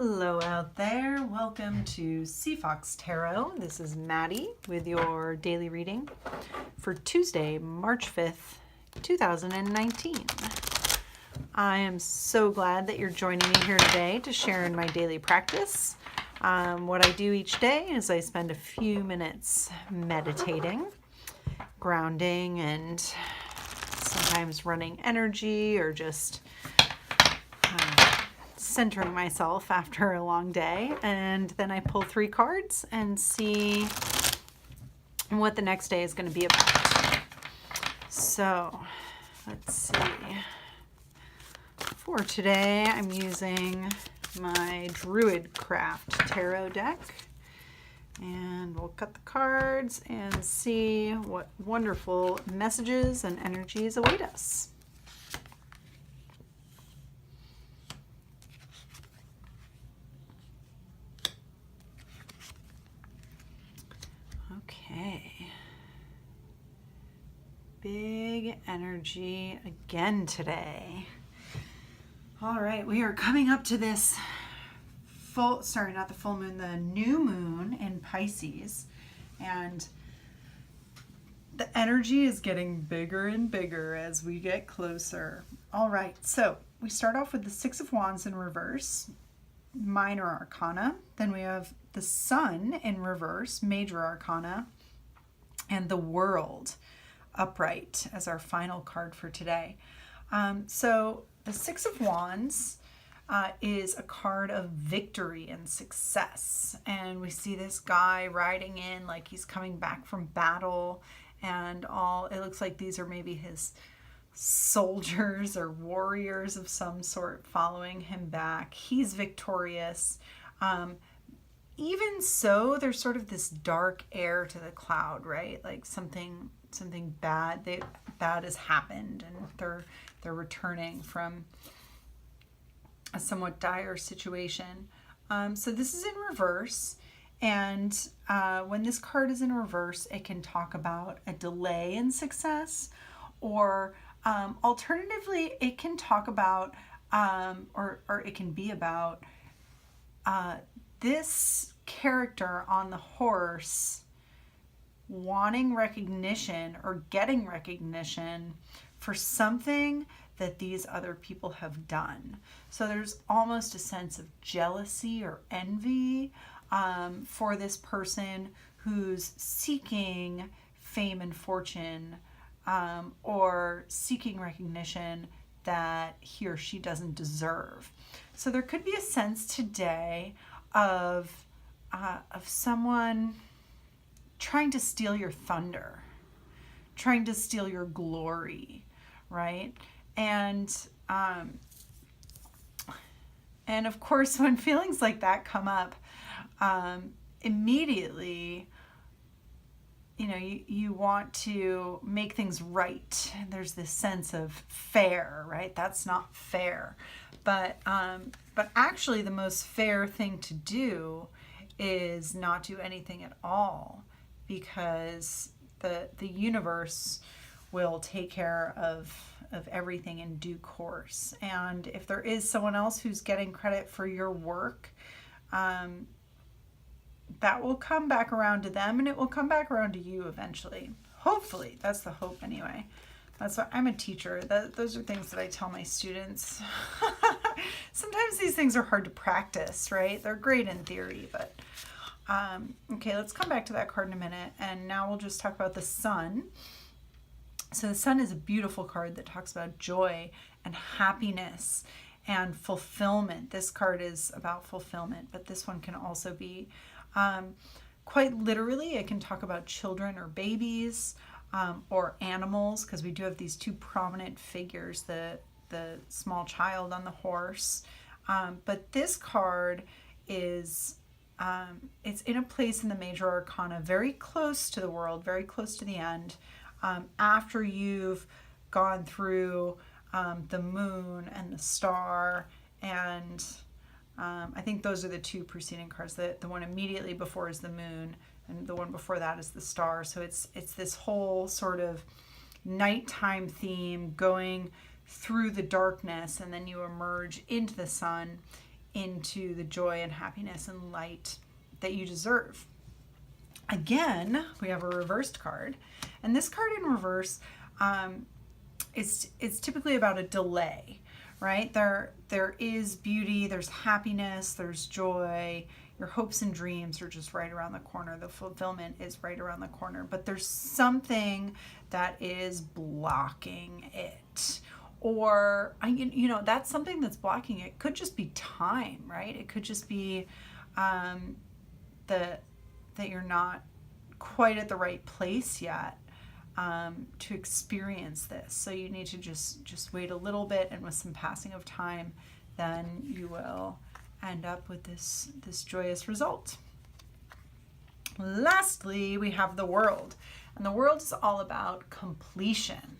Hello out there. Welcome to Seafox Tarot. This is Maddie with your daily reading for Tuesday, March 5th, 2019. I am so glad that you're joining me here today to share in my daily practice. What I do each day is I spend a few minutes meditating, grounding, and sometimes running energy or just centering myself after a long day, and then I pull 3 cards and see what the next day is going to be about. So let's see. For today, I'm using my Druidcraft tarot deck, and we'll cut the cards and see what wonderful messages and energies await us. Okay, big energy again today. All right, we are coming up to this not the full moon, the new moon in Pisces, and the energy is getting bigger and bigger as we get closer. All right, so we start off with the 6 of Wands in reverse, minor arcana. Then we have the Sun in reverse, major arcana, and the World upright as our final card for today. So the 6 of Wands is a card of victory and success. And we see this guy riding in like he's coming back from battle, and it looks like these are maybe his soldiers or warriors of some sort following him back. He's victorious. Even so, there's sort of this dark air to the cloud, right? Like something bad has happened, and they're returning from a somewhat dire situation. So this is in reverse, and when this card is in reverse, it can talk about a delay in success, or alternatively, it can talk about, or it can be about this character on the horse wanting recognition or getting recognition for something that these other people have done. So there's almost a sense of jealousy or envy for this person who's seeking fame and fortune, or seeking recognition that he or she doesn't deserve. So there could be a sense today of someone trying to steal your thunder, trying to steal your glory, right? And of course, when feelings like that come up, immediately, you want to make things right. There's this sense of fair, right? That's not fair. But actually the most fair thing to do is not do anything at all, because the universe will take care of everything in due course. And if there is someone else who's getting credit for your work, that will come back around to them, and it will come back around to you eventually. Hopefully, that's the hope anyway. That's why I'm a teacher. Those are things that I tell my students. Sometimes these things are hard to practice, right? They're great in theory, but okay, let's come back to that card in a minute. And now we'll just talk about the Sun. So the Sun is a beautiful card that talks about joy and happiness and fulfillment. This card is about fulfillment, but this one can also be quite literally, it can talk about children or babies, or animals, because we do have these 2 prominent figures, the small child on the horse. But this card is, it's in a place in the major arcana, very close to the World, very close to the end, after you've gone through the moon and the star, and I think those are the 2 preceding cards. The one immediately before is the moon, and the one before that is the star. So it's this whole sort of nighttime theme going through the darkness, and then you emerge into the sun into the joy and happiness and light that you deserve. Again, we have a reversed card, and this card in reverse is typically about a delay, right? There is beauty, there's happiness, there's joy. Your hopes and dreams are just right around the corner. The fulfillment is right around the corner, but there's something that is blocking it. Or, that's something that's blocking it. It could just be time, right? It could just be that you're not quite at the right place yet to experience this. So you need to just wait a little bit, and with some passing of time, then you will end up with this joyous result. Lastly, we have the World, and the World is all about completion.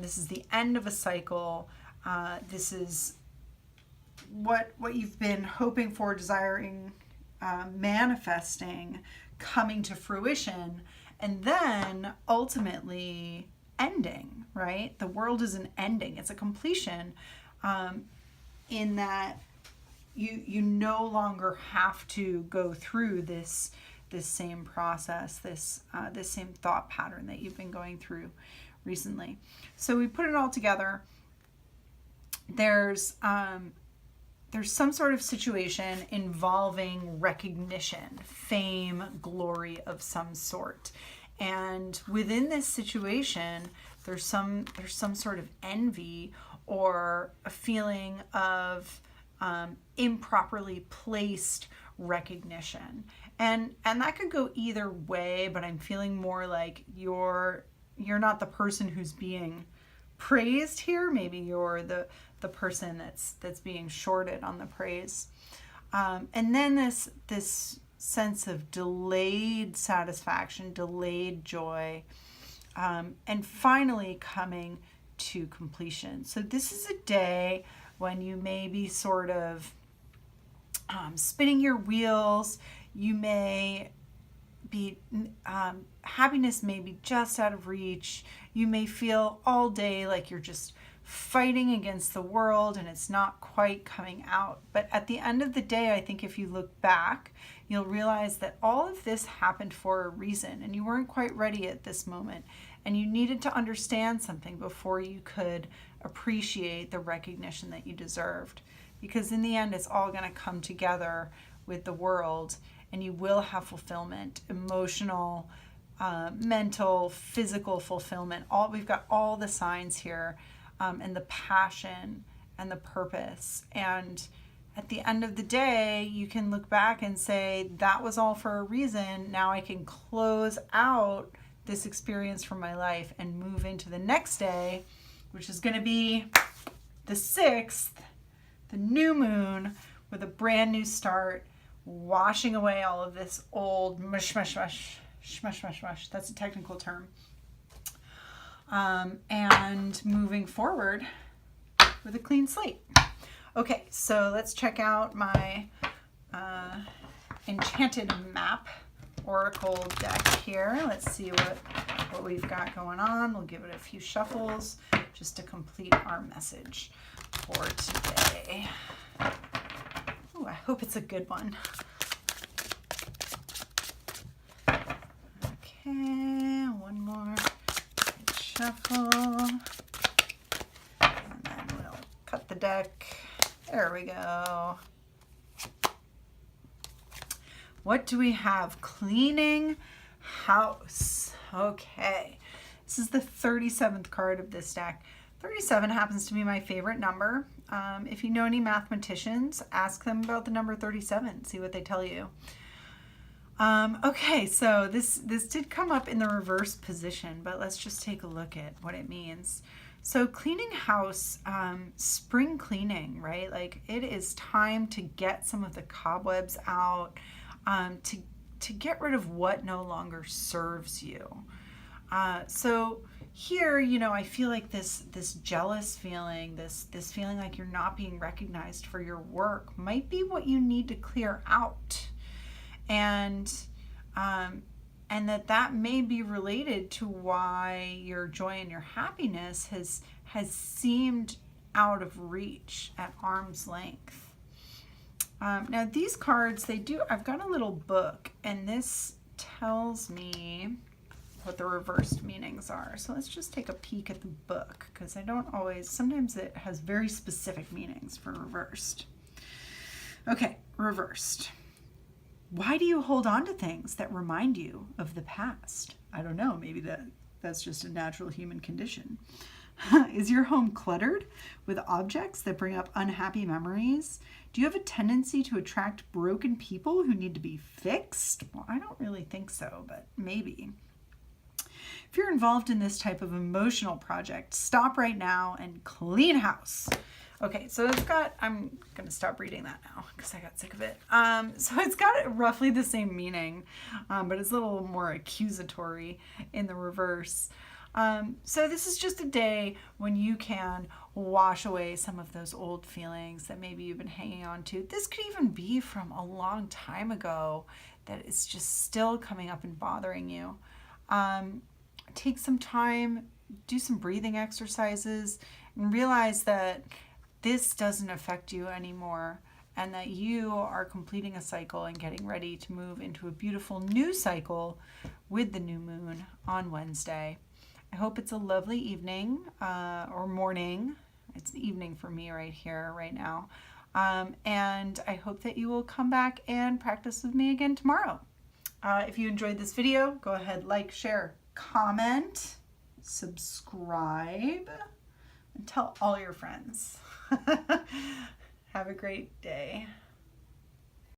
This is the end of a cycle. This is what you've been hoping for, desiring, manifesting, coming to fruition, and then ultimately ending, right? The World is an ending. It's a completion in that you no longer have to go through this same process, this same thought pattern that you've been going through recently. So we put it all together. There's some sort of situation involving recognition, fame, glory of some sort. And within this situation, there's some sort of envy or a feeling of improperly placed recognition. And that could go either way, but I'm feeling more like you're not the person who's being praised here. Maybe you're the person that's being shorted on the praise. And then this sense of delayed satisfaction, delayed joy, and finally coming to completion. So this is a day when you may be sort of spinning your wheels. You may be happiness may be just out of reach. You may feel all day like you're just fighting against the world and it's not quite coming out. But at the end of the day, I think if you look back, you'll realize that all of this happened for a reason, and you weren't quite ready at this moment, and you needed to understand something before you could appreciate the recognition that you deserved. Because in the end, it's all going to come together with the World, and you will have fulfillment, emotional, mental, physical fulfillment. We've got all the signs here, and the passion and the purpose. And at the end of the day, you can look back and say, that was all for a reason. Now I can close out this experience from my life and move into the next day, which is going to be the 6th, the new moon, with a brand new start, washing away all of this old mush. That's a technical term. And moving forward with a clean slate. Okay, so let's check out my Enchanted Map Oracle deck here. Let's see what we've got going on. We'll give it a few shuffles just to complete our message for today. Oh, I hope it's a good one. Okay, one more shuffle. And then we'll cut the deck. There we go. What do we have? Cleaning house. Okay. This is the 37th card of this deck. 37 happens to be my favorite number. If you know any mathematicians, ask them about the number 37. See what they tell you. Okay, so this did come up in the reverse position, but let's just take a look at what it means. So cleaning house, spring cleaning, right? Like it is time to get some of the cobwebs out, to get rid of what no longer serves you. So here, I feel like this jealous feeling, this feeling like you're not being recognized for your work might be what you need to clear out. And that may be related to why your joy and your happiness has seemed out of reach, at arm's length. Now these cards, I've got a little book, and this tells me what the reversed meanings are. So let's just take a peek at the book, because sometimes it has very specific meanings for reversed. Okay, reversed. Why do you hold on to things that remind you of the past? I don't know, maybe that's just a natural human condition. Is your home cluttered with objects that bring up unhappy memories? Do you have a tendency to attract broken people who need to be fixed? Well, I don't really think so, but maybe. If you're involved in this type of emotional project, stop right now and clean house. Okay, so I'm going to stop reading that now because I got sick of it. So it's got roughly the same meaning, but it's a little more accusatory in the reverse. So this is just a day when you can wash away some of those old feelings that maybe you've been hanging on to. This could even be from a long time ago that it's just still coming up and bothering you. Take some time, do some breathing exercises, and realize that this doesn't affect you anymore, and that you are completing a cycle and getting ready to move into a beautiful new cycle with the new moon on Wednesday. I hope it's a lovely evening or morning. It's evening for me right here, right now. And I hope that you will come back and practice with me again tomorrow. If you enjoyed this video, go ahead, like, share, comment, subscribe, and tell all your friends. Have a great day.